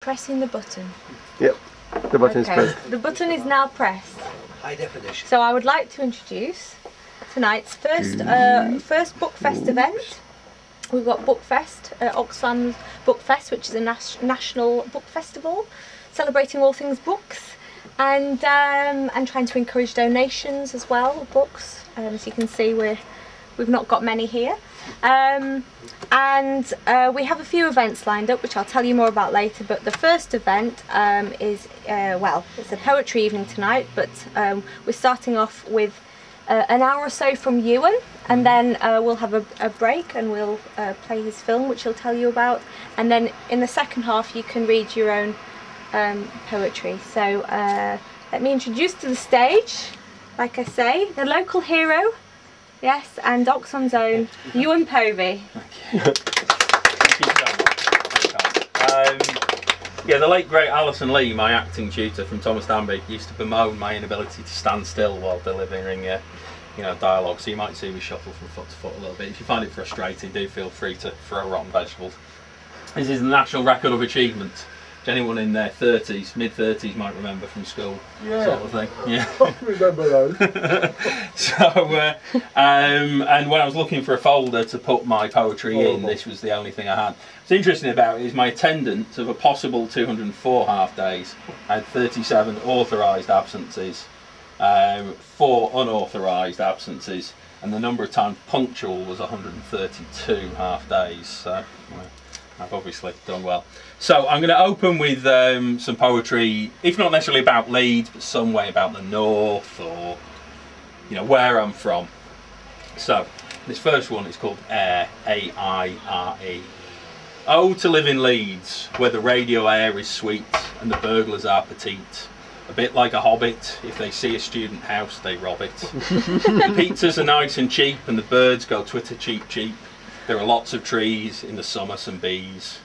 Pressing the button. Yep, the button is pressed. The button is now pressed. High definition. So I would like to introduce tonight's first Bookfest event. We've got Bookfest, Oxfam's Bookfest, which is a national book festival celebrating all things books, and trying to encourage donations as well of books. As you can see, we've not got many here. We have a few events lined up, which I'll tell you more about later, but the first event is, well, it's a poetry evening tonight, but we're starting off with an hour or so from Ewan, and then we'll have a break and we'll play his film, which he'll tell you about, and then in the second half you can read your own poetry. So let me introduce to the stage, like I say, the local hero. Yes, and Oxfam's own Ewan Povey. Thank you. Yeah, the late great Alison Lee, my acting tutor from Thomas Danby, used to bemoan my inability to stand still while delivering, dialogue. So you might see me shuffle from foot to foot a little bit. If you find it frustrating, do feel free to throw rotten vegetables. This is the National Record of Achievement. Which anyone in their 30s, mid-30s might remember from school, sort of thing. Yeah. I remember those. And when I was looking for a folder to put my poetry in, this was the only thing I had. What's interesting about it is my attendance of a possible 204 half days. I had 37 authorised absences, 4 unauthorised absences, and the number of times punctual was 132 half days. So I've obviously done well. So I'm going to open with some poetry, if not necessarily about Leeds, but some way about the north, or where I'm from. So this first one is called Air, A-I-R-E. Oh, to live in Leeds, where the radio air is sweet and the burglars are petite. A bit like a hobbit, if they see a student house, they rob it. The pizzas are nice and cheap and the birds go twitter cheep cheep. There are lots of trees, in the summer some bees.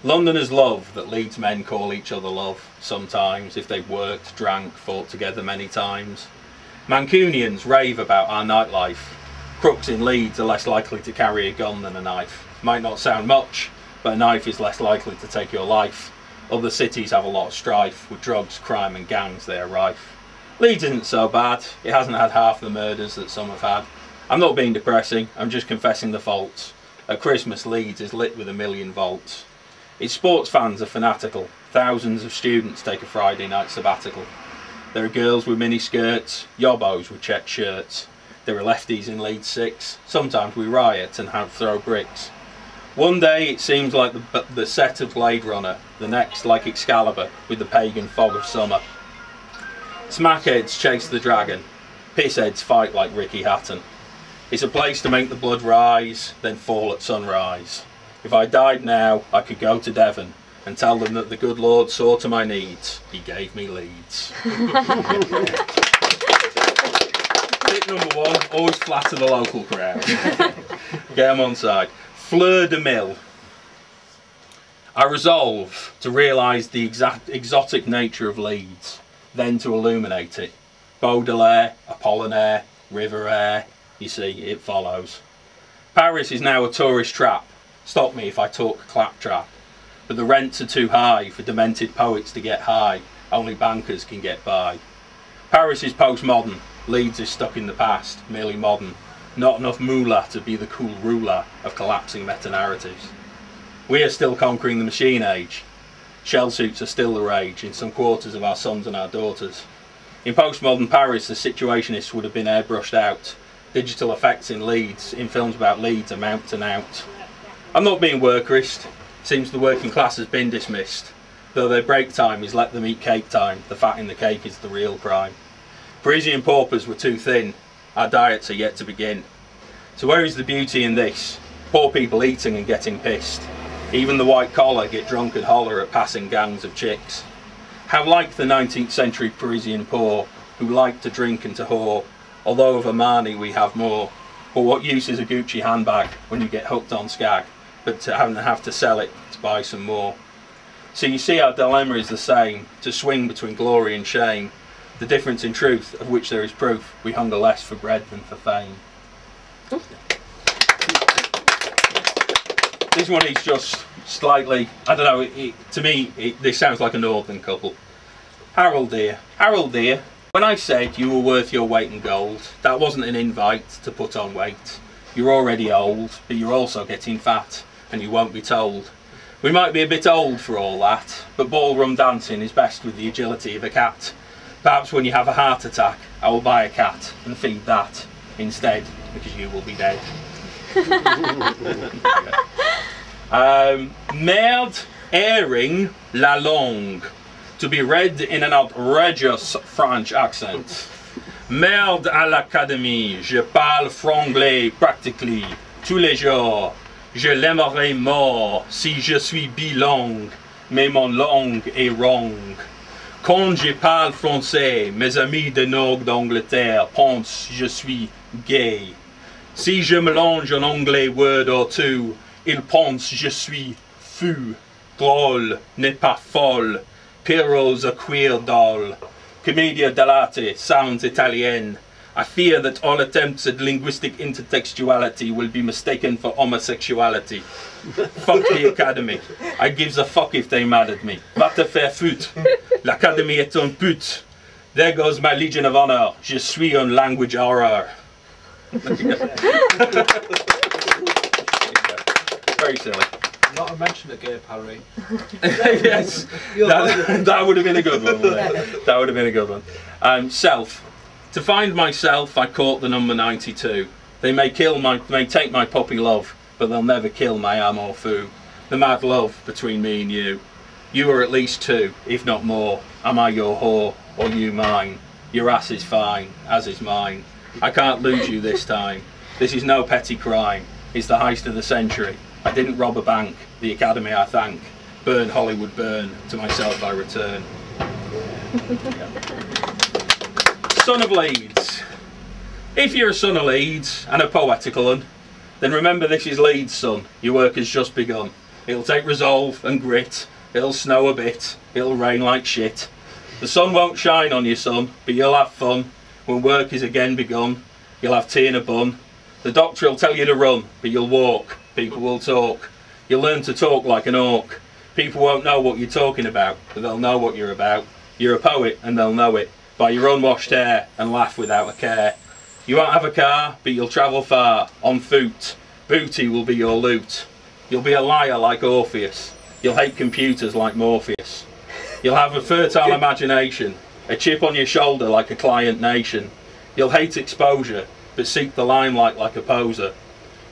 Londoners love that Leeds men call each other love, sometimes, if they've worked, drank, fought together many times. Mancunians rave about our nightlife. Crooks in Leeds are less likely to carry a gun than a knife. Might not sound much, but a knife is less likely to take your life. Other cities have a lot of strife, with drugs, crime and gangs they are rife. Leeds isn't so bad, it hasn't had half the murders that some have had. I'm not being depressing, I'm just confessing the faults. At Christmas, Leeds is lit with 1,000,000 volts. Its sports fans are fanatical. Thousands of students take a Friday night sabbatical. There are girls with mini skirts, yobbos with checked shirts. There are lefties in Leeds 6. Sometimes we riot and throw bricks. One day it seems like the set of Blade Runner, the next like Excalibur with the pagan fog of summer. Smackheads chase the dragon. Pissheads fight like Ricky Hatton. It's a place to make the blood rise, then fall at sunrise. If I died now, I could go to Devon and tell them that the good Lord saw to my needs. He gave me Leeds. Tip number 1, always flatter the local crowd. Get them on side. Fleur de Mille. I resolve to realise the exotic nature of Leeds, then to illuminate it. Baudelaire, Apollinaire, River Air. You see, it follows. Paris is now a tourist trap. Stop me if I talk claptrap. But the rents are too high for demented poets to get high. Only bankers can get by. Paris is postmodern. Leeds is stuck in the past, merely modern. Not enough moolah to be the cool ruler of collapsing meta-narratives. We are still conquering the machine age. Shell suits are still the rage in some quarters of our sons and our daughters. In postmodern Paris, the situationists would have been airbrushed out. Digital effects in Leeds, in films about Leeds, amount to nought. I'm not being workerist. Seems the working class has been dismissed. Though their break time is let them eat cake time, the fat in the cake is the real crime. Parisian paupers were too thin. Our diets are yet to begin. So where is the beauty in this? Poor people eating and getting pissed. Even the white collar get drunk and holler at passing gangs of chicks. How like the 19th century Parisian poor, who like to drink and to whore. Although of Armani we have more. But what use is a Gucci handbag when you get hooked on skag, but to have to sell it to buy some more? So you see our dilemma is the same, to swing between glory and shame. The difference in truth, of which there is proof, we hunger less for bread than for fame. This one is just slightly, I don't know, to me, this sounds like a northern couple. Harold dear, when I said you were worth your weight in gold, that wasn't an invite to put on weight. You're already old, but you're also getting fat, and you won't be told. We might be a bit old for all that, but ballroom dancing is best with the agility of a cat. Perhaps when you have a heart attack, I will buy a cat and feed that instead, because you will be dead. Merde airing la langue, to be read in an outrageous French accent. Merde à l'académie, je parle franglais practically tous les jours. Je l'aimerais mort si je suis bilingue, mais mon langue est wrong. Quand je parle français, mes amis de Nord d'Angleterre pensent je suis gay. Si je mélange un anglais word or two, ils pensent je suis fou. Drôle n'est pas folle, Piro's a queer doll. Commedia dell'arte sounds Italian. I fear that all attempts at linguistic intertextuality will be mistaken for homosexuality. Fuck the Academy. I gives a fuck if they mad at me. Va te faire foutre. L'Academy est un pute. There goes my Legion of Honor. Je suis un language horror. Very silly. Not a mention of gay parry. Yes, that would have been a good one. That would have been a good one. Self. To find myself, I caught the number 92. They may take my puppy love, but they'll never kill my amour fou. The mad love between me and you. You are at least two, if not more. Am I your whore, or you mine? Your ass is fine, as is mine. I can't lose you this time. This is no petty crime. It's the heist of the century. I didn't rob a bank. The Academy I thank. Burn Hollywood burn. To myself I return. Son of Leeds. If you're a son of Leeds, and a poetical one, then remember this is Leeds, son. Your work has just begun. It'll take resolve and grit. It'll snow a bit. It'll rain like shit. The sun won't shine on you, son, but you'll have fun. When work is again begun, you'll have tea in a bun. The doctor will tell you to run, but you'll walk. People will talk. You'll learn to talk like an orc. People won't know what you're talking about, but they'll know what you're about. You're a poet, and they'll know it by your unwashed hair and laugh without a care. You won't have a car, but you'll travel far, on foot. Booty will be your loot. You'll be a liar like Orpheus. You'll hate computers like Morpheus. You'll have a fertile imagination, a chip on your shoulder like a client nation. You'll hate exposure, but seek the limelight like a poser.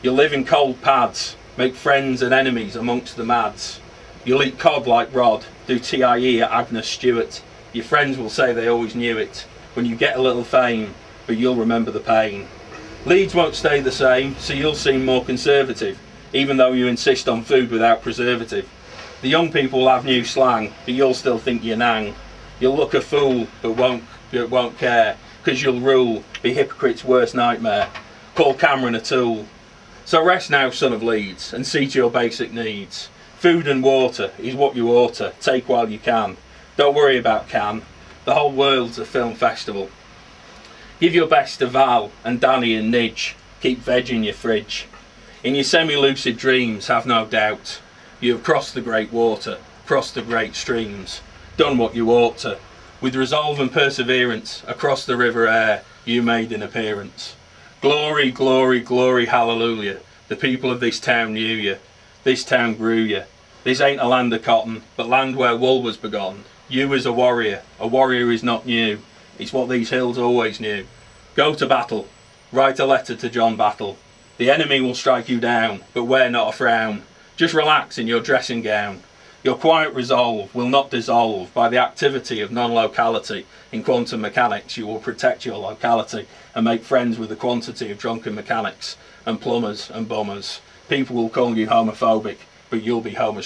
You'll live in cold pads, make friends and enemies amongst the mads. You'll eat cod like Rod, do TIE at Agnes Stewart. Your friends will say they always knew it. When you get a little fame, but you'll remember the pain. Leeds won't stay the same, so you'll seem more conservative, even though you insist on food without preservative. The young people will have new slang, but you'll still think you're nang. You'll look a fool, but won't care, because you'll rule, be hypocrite's worst nightmare. Call Cameron a tool. So rest now, son of Leeds, and see to your basic needs. Food and water is what you ought to take while you can. Don't worry about Cannes. The whole world's a film festival. Give your best to Val and Danny and Nidge. Keep veg in your fridge. In your semi-lucid dreams, have no doubt, you have crossed the great water, crossed the great streams, done what you ought to. With resolve and perseverance, across the river Aire, you made an appearance. Glory, glory, glory, hallelujah. The people of this town knew you. This town grew you. This ain't a land of cotton, but land where wool was begotten. You is a warrior is not new. It's what these hills always knew. Go to battle, write a letter to John Battle. The enemy will strike you down, but wear not a frown. Just relax in your dressing gown. Your quiet resolve will not dissolve by the activity of non-locality. In quantum mechanics, you will protect your locality and make friends with the quantity of drunken mechanics and plumbers and bummers. People will call you homophobic, but you'll be homosexual.